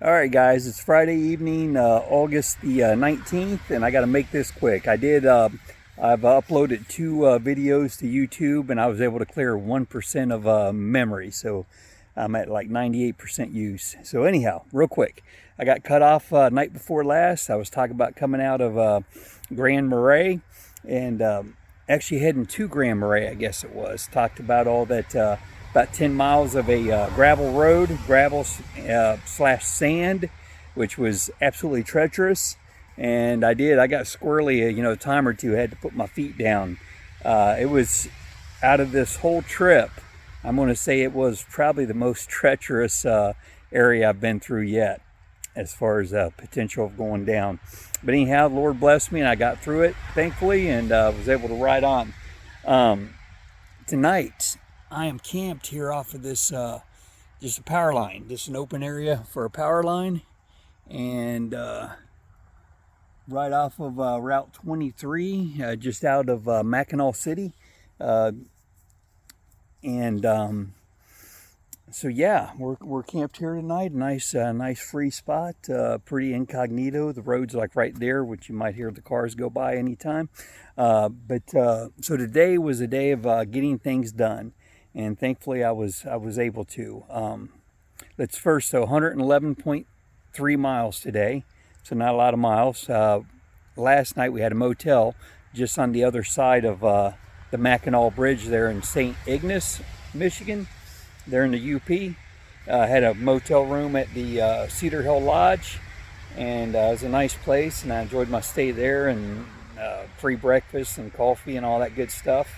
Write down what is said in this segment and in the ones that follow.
All right, guys, it's Friday evening, August the 19th, and I got to make this quick. I've uploaded two videos to YouTube, and I was able to clear 1% of memory, so I'm at like 98% use. So anyhow, real quick, I got cut off night before last. I was talking about coming out of Grand Marais, and actually heading to Grand Marais, I guess it was. Talked about all that. About 10 miles of a gravel road, gravel slash sand, which was absolutely treacherous. And I got squirrely, a time or two, had to put my feet down. It was out of this whole trip, I'm going to say it was probably the most treacherous area I've been through yet as far as potential of going down. But anyhow, the Lord blessed me and I got through it, thankfully, and was able to ride on. Tonight, I am camped here off of this, just a power line. Just an open area for a power line. And right off of Route 23, just out of Mackanaw City. Uh, and so yeah, we're camped here tonight. Nice free spot. Pretty incognito. The road's like right there, which you might hear the cars go by anytime. So today was a day of getting things done, and thankfully I was able to. Let's first, so 111.3 miles today, so not a lot of miles. Last night we had a motel just on the other side of the Mackinac Bridge there in St. Ignace, Michigan. There in the UP. Had a motel room at the Cedar Hill Lodge, and it was a nice place, and I enjoyed my stay there, and free breakfast and coffee and all that good stuff.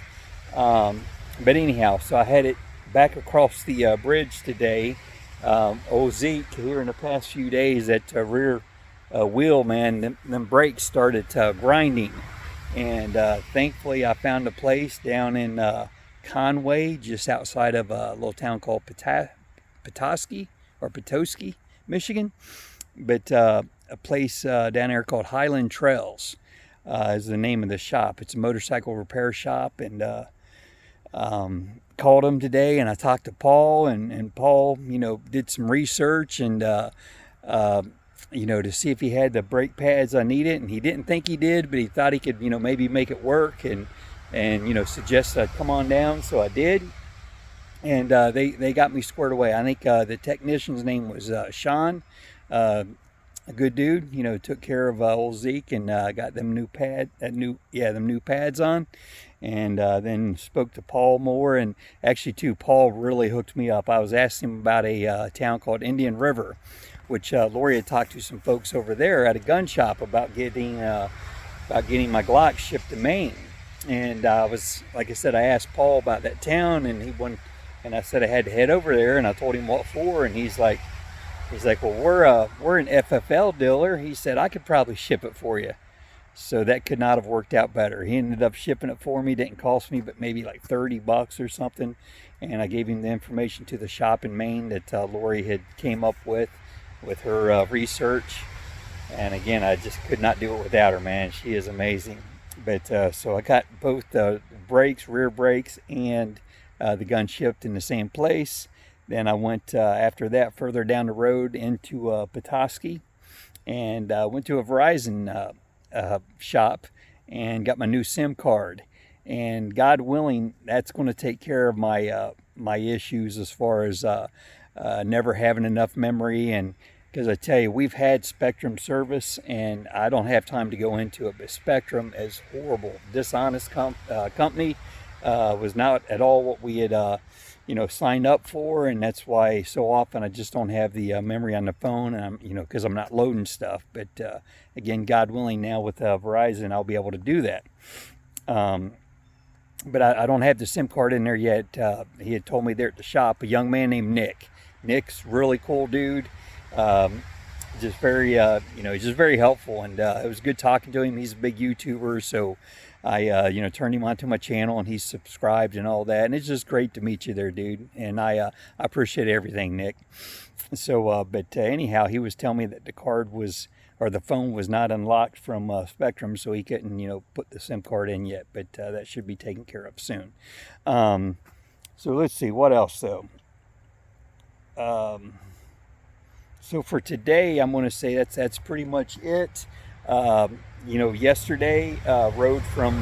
But anyhow, so I had it back across the bridge today. Old Zeke here in the past few days, that rear wheel, man, them brakes started grinding, and thankfully I found a place down in Conway, just outside of a little town called Petoskey, Michigan. But a place down there called Highland Trails is the name of the shop. It's a motorcycle repair shop, and called them today, and I talked to Paul, and Paul, did some research, and to see if he had the brake pads I needed, and he didn't think he did, but he thought he could, maybe make it work, and suggested I come on down, so I did, and they got me squared away. I think the technician's name was Sean, a good dude. Took care of old Zeke, and got them new pads on, and then spoke to Paul more, and actually too, Paul really hooked me up. I was asking him about a town called Indian River, which Lori had talked to some folks over there at a gun shop about getting my Glock shipped to Maine. And I was, like I said, I asked Paul about that town, and and I said I had to head over there, and I told him what for, and he's like, well, we're an FFL dealer. He said I could probably ship it for you. So that could not have worked out better. He ended up shipping it for me. Didn't cost me but maybe like $30 or something, and I gave him the information to the shop in Maine that Lori had came up with her research. And again, I just could not do it without her, man. She is amazing. But so I got both the brakes, rear brakes, and the gun shipped in the same place. Then I went after that further down the road into Petoskey, and went to a Verizon shop and got my new SIM card. And God willing, that's going to take care of my issues as far as never having enough memory. And because I tell you, we've had Spectrum service, and I don't have time to go into it, but Spectrum is horrible. Dishonest company, was not at all what we had signed up for, and that's why so often I just don't have the memory on the phone, and because I'm not loading stuff. But again, God willing, now with Verizon, I'll be able to do that. But I don't have the SIM card in there yet. He had told me there at the shop, a young man named Nick. Nick's really cool dude. Just very, he's just very helpful, and it was good talking to him. He's a big YouTuber, so I, turned him onto my channel, and he's subscribed and all that. And it's just great to meet you there, dude. And I appreciate everything, Nick. So, but anyhow, he was telling me that the phone was not unlocked from Spectrum, so he couldn't, put the SIM card in yet. But that should be taken care of soon. So let's see what else though. So for today, I'm going to say that's pretty much it. Yesterday rode from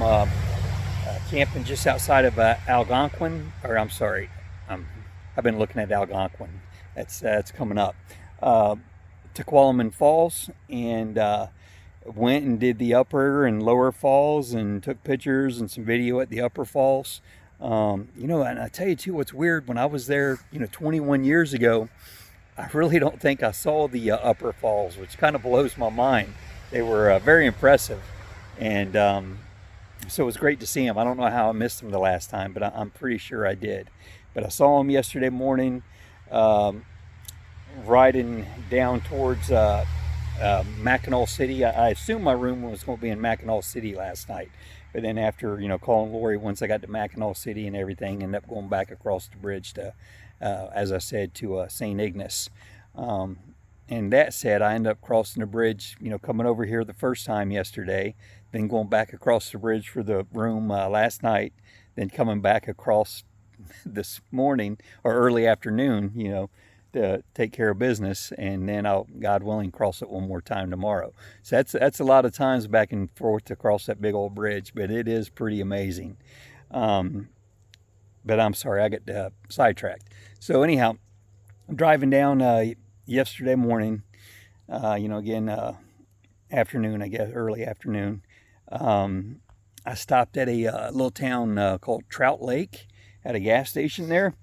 camping just outside of Algonquin, or I'm sorry, I've been looking at Algonquin. That's coming up. To Tukwalaman Falls, and went and did the upper and lower falls and took pictures and some video at the upper falls. And I tell you too, what's weird, when I was there, 21 years ago, I really don't think I saw the upper falls, which kind of blows my mind. They were very impressive, and so it was great to see them. I don't know how I missed them the last time, but I'm pretty sure I did. But I saw them yesterday morning, riding down towards Mackanaw City. I assumed my room was going to be in Mackanaw City last night, but then after calling Lori, once I got to Mackinaw City and everything, ended up going back across the bridge to, as I said, to St. Ignace. And that said, I ended up crossing the bridge, coming over here the first time yesterday, then going back across the bridge for the room last night, then coming back across this morning or early afternoon, to take care of business, and then I'll, God willing, cross it one more time tomorrow. So that's a lot of times back and forth to cross that big old bridge, but it is pretty amazing. But I'm sorry, I got sidetracked. So anyhow, I'm driving down yesterday morning, afternoon, I guess, early afternoon. I stopped at a little town called Trout Lake at a gas station there,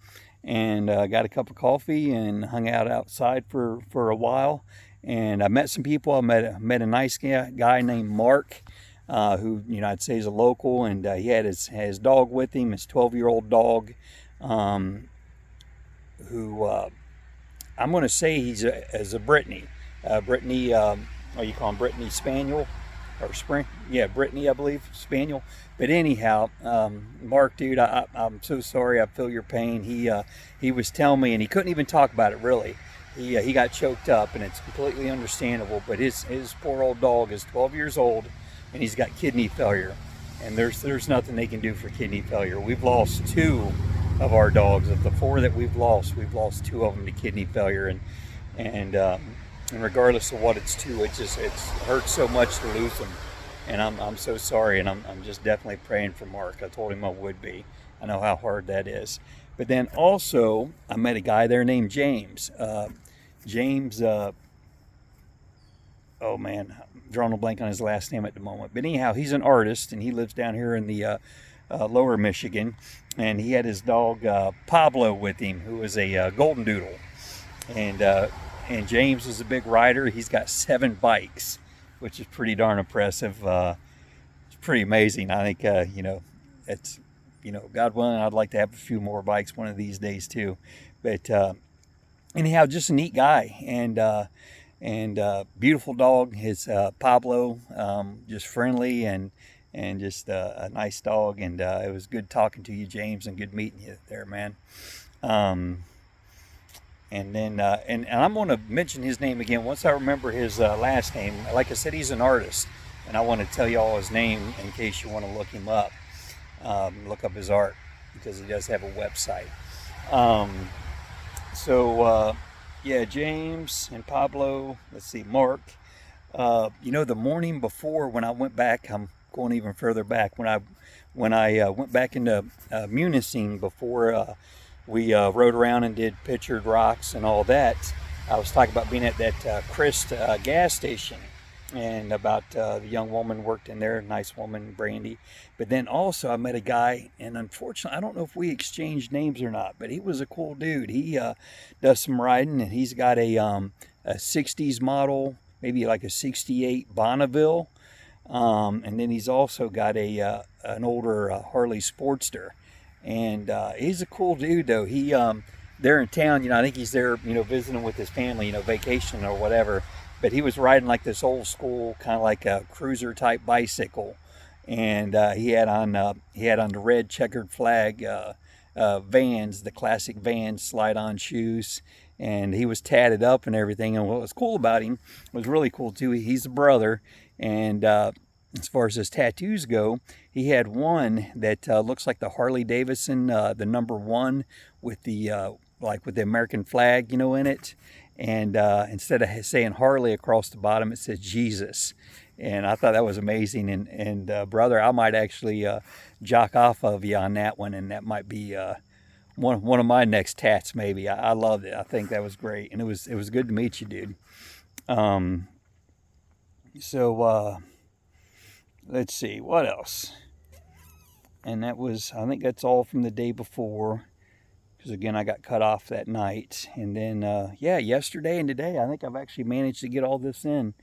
and got a cup of coffee and hung out outside for a while. And I met some people. I met a nice guy named Mark, who I'd say is a local, and he had his dog with him, his 12-year-old dog, who I'm going to say he's a Brittany. Brittany, what you call him, Brittany Spaniel? Or Spring? Yeah, Brittany, I believe, Spaniel. But anyhow, Mark, dude, I'm so sorry. I feel your pain. He was telling me, and he couldn't even talk about it, really. He got choked up, and it's completely understandable. But his poor old dog is 12 years old, and he's got kidney failure. And there's nothing they can do for kidney failure. We've lost 2 of our dogs. Of the 4 that we've lost 2 of them to kidney failure. And regardless of what it's to, it hurts so much to lose them. And I'm so sorry, and I'm just definitely praying for Mark. I told him I would be. I know how hard that is. But then also, I met a guy there named James. James, oh man, I'm drawing a blank on his last name at the moment. But anyhow, he's an artist, and he lives down here in the lower Michigan. And he had his dog Pablo with him, who was a golden doodle. And James is a big rider. He's got 7 bikes, which is pretty darn impressive. It's pretty amazing. I think, it's, God willing, I'd like to have a few more bikes one of these days too. But anyhow, just a neat guy, and beautiful dog. His Pablo, just friendly and just a nice dog. And it was good talking to you, James, and good meeting you there, man. And then, and I'm going to mention his name again once I remember his last name. Like I said, he's an artist, and I want to tell you all his name in case you want to look him up. Look up his art, because he does have a website. Yeah, James and Pablo. Let's see, Mark. The morning before, when I went back, I'm going even further back. When I went back into Munising before. We rode around and did pictured rocks and all that. I was talking about being at that Christ gas station, and about the young woman worked in there, nice woman, Brandy. But then also I met a guy, and unfortunately, I don't know if we exchanged names or not, but he was a cool dude. He does some riding, and he's got a 60s model, maybe like a 68 Bonneville. And then he's also got an older Harley Sportster. And he's a cool dude, though. He they're in town, I think he's there, visiting with his family, vacation or whatever. But he was riding like this old school, kind of like a cruiser type bicycle, and he had on the red checkered flag Vans, the classic Vans slide-on shoes, and he was tatted up and everything. And what was cool about him was really cool too. He's a brother, and as far as his tattoos go, he had one that looks like the Harley Davidson, the number 1 with the with the American flag, in it. and instead of saying Harley across the bottom, it said Jesus. And I thought that was amazing. And brother, I might actually jock off of you on that one, and that might be one of my next tats. Maybe I loved it. I think that was great, and it was good to meet you, dude. Um, so let's see what else. And that was, I think that's all from the day before, because again I got cut off that night. And then yeah, yesterday and today I think I've actually managed to get all this in.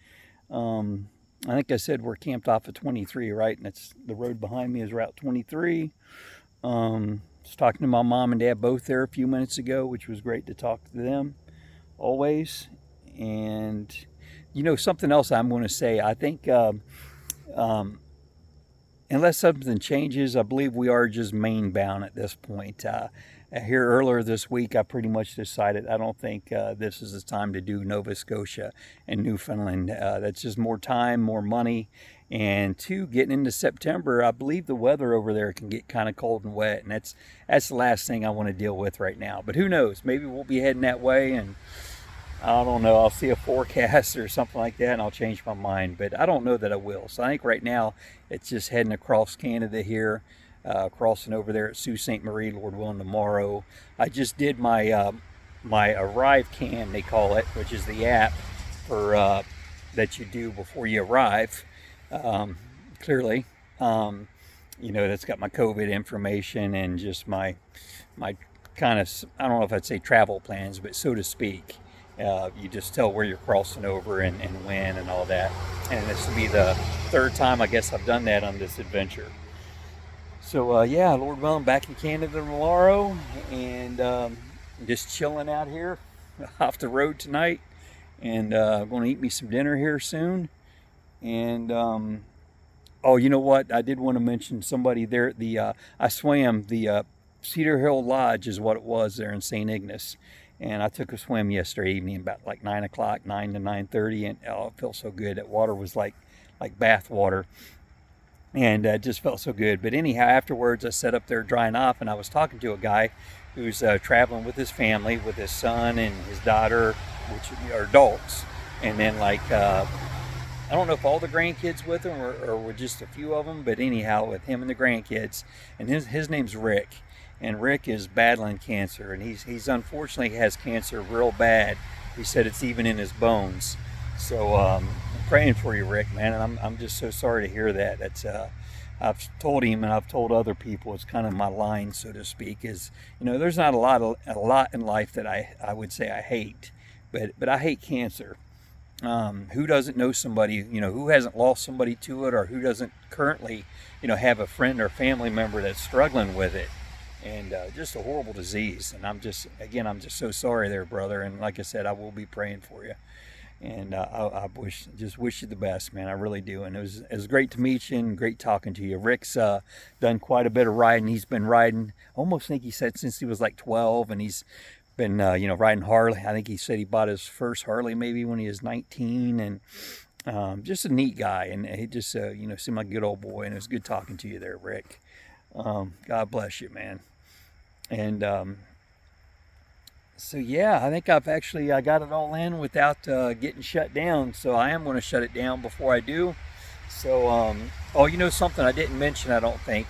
I think I said we're camped off of 23, right? And it's the road behind me is Route 23. Was talking to my mom and dad both there a few minutes ago, which was great to talk to them always. And something else I'm going to say, I think unless something changes, I believe we are just Maine bound at this point. Here earlier this week, I pretty much decided I don't think this is the time to do Nova Scotia and Newfoundland. That's just more time, more money. And two, getting into September, I believe the weather over there can get kind of cold and wet. And that's the last thing I want to deal with right now. But who knows? Maybe we'll be heading that way, and I don't know. I'll see a forecast or something like that, and I'll change my mind. But I don't know that I will. So I think right now it's just heading across Canada here, crossing over there at Sault Ste. Marie, Lord willing, tomorrow. I just did my my Arrive Can, they call it, which is the app for that you do before you arrive. Clearly, that's got my COVID information and just my kind of, I don't know if I'd say travel plans, but so to speak. You just tell where you're crossing over and when and all that. And this will be the third time I guess I've done that on this adventure. So yeah, Lord willing, back in Canada tomorrow, and just chilling out here off the road tonight, and I'm going to eat me some dinner here soon. And oh, you know what? I did want to mention somebody there at the I swam the Cedar Hill Lodge is what it was there in St. Ignace. And I took a swim yesterday evening about like 9 o'clock, 9 to 9:30, and oh, it felt so good. That water was like bath water, and it just felt so good. But anyhow, afterwards I sat up there drying off, and I was talking to a guy who's traveling with his family, with his son and his daughter, which are adults, and then I don't know if all the grandkids with him or with just a few of them, but anyhow, with him and the grandkids. And his name's Rick. And Rick is battling cancer, and he's unfortunately has cancer real bad. He said it's even in his bones. So I'm praying for you, Rick, man. And I'm just so sorry to hear that. That's I've told him, and I've told other people, it's kind of my line, so to speak. Is there's not a lot in life that I would say I hate, but I hate cancer. Who doesn't know somebody, who hasn't lost somebody to it, or who doesn't currently, have a friend or family member that's struggling with it. And just a horrible disease. And I'm just so sorry there, brother. And like I said, I will be praying for you. And I just wish you the best, man. I really do. And it was great to meet you and great talking to you. Rick's done quite a bit of riding. He's been riding, almost think he said since he was like 12, and he's been riding Harley. I think he said he bought his first Harley maybe when he was 19, and just a neat guy. And he just seemed like a good old boy. And it was good talking to you there, Rick. God bless you, man. And so yeah, I think I got it all in without getting shut down. So I am going to shut it down before I do. So something I didn't mention, I don't think,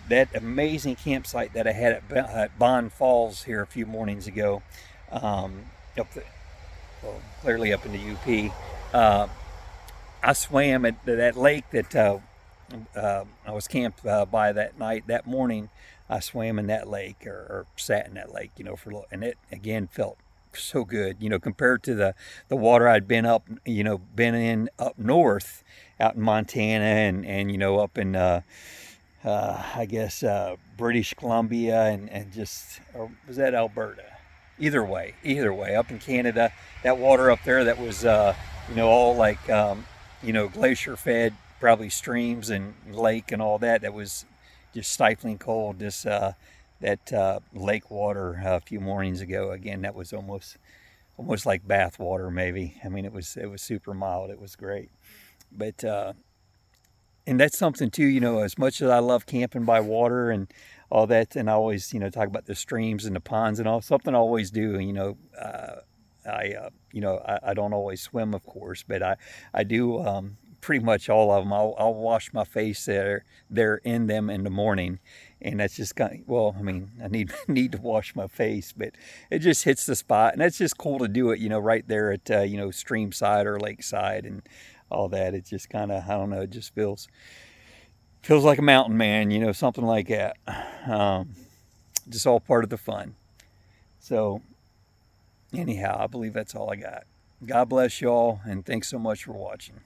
that amazing campsite that I had at Bond Falls here a few mornings ago, clearly up in the UP. I swam at that lake that I was camped by that morning. I swam in that lake or sat in that lake, and it again felt so good, compared to the water I'd been in up north, out in Montana and up in I guess British Columbia and just, or was that Alberta? Either way, up in Canada, that water up there that was all like glacier fed, probably streams and lake and all that was just stifling cold. That lake water a few mornings ago, again, that was almost like bath water maybe. I mean, it was super mild. It was great. But and that's something too, as much as I love camping by water and all that, and I always talk about the streams and the ponds and all, something I always do, I don't always swim, of course, but I do pretty much all of them. I'll wash my face there in them in the morning, and that's just kind of, well, I mean, I need need to wash my face, but it just hits the spot, and it's just cool to do it, right there at stream side or lakeside and all that. It just kind of, I don't know, it just feels like a mountain man, something like that. Um, just all part of the fun. So anyhow, I believe that's all I got. God bless y'all, and thanks so much for watching.